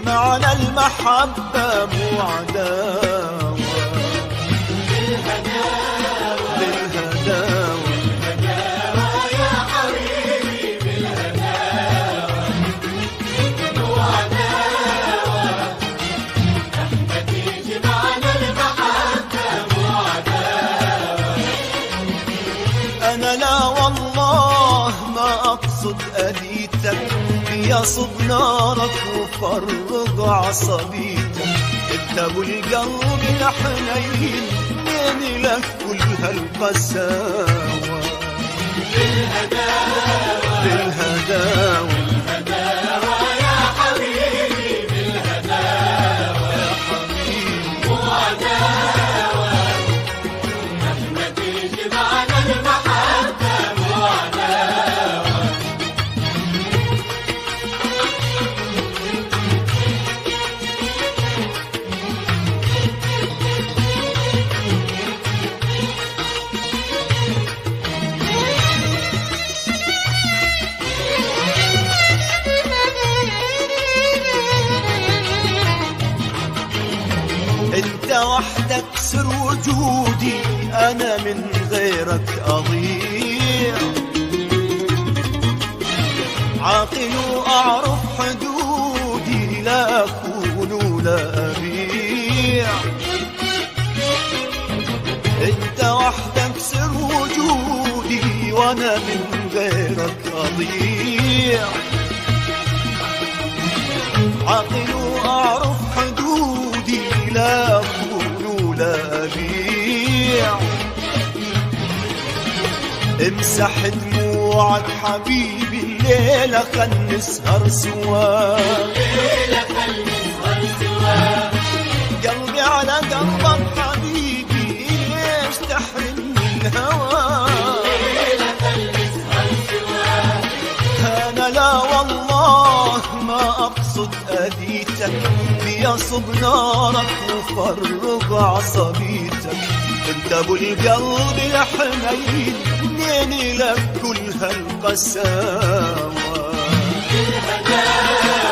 معنى المحبة مو عداوة، بالهداوة يا حبيبي بالهداوة مو عداوة، احنا تيجي معنى المحبة مو عداوة. أنا لا والله ما أقصد أذيتك، يصب نارك وفرغ عصبيتك، انت ابو القلب الحنين من لك كل هالقساوة، بالهداوة بالهداوة بالهداوة يا حبيبي بالهداوة يا حبيبي مو عداوة، احنا تيجي معنى المحبة مو عداوة. انت وحدك سر وجودي، انا من غيرك اضيع، عاقل واعرف حدودي، لا اكون ولا ابيع. انت وحدك سر وجودي، وانا من غيرك اضيع، عاقل واعرف حدودي، لا اكون ولا ابيع. امسح دموعك حبيبي الليلة خل نسهر سوا، الليلة خل نسهر سوا، قلبي على قلبك حبيبي ليش تحرمني الهوى. الليلة خل نسهر سوا، أنا لا والله ما أقصد أذيتك، بيصب نارك وفرغ عصبيتك، انت ابو القلب الحنين منين لك كل هالقساوة. بالهداوة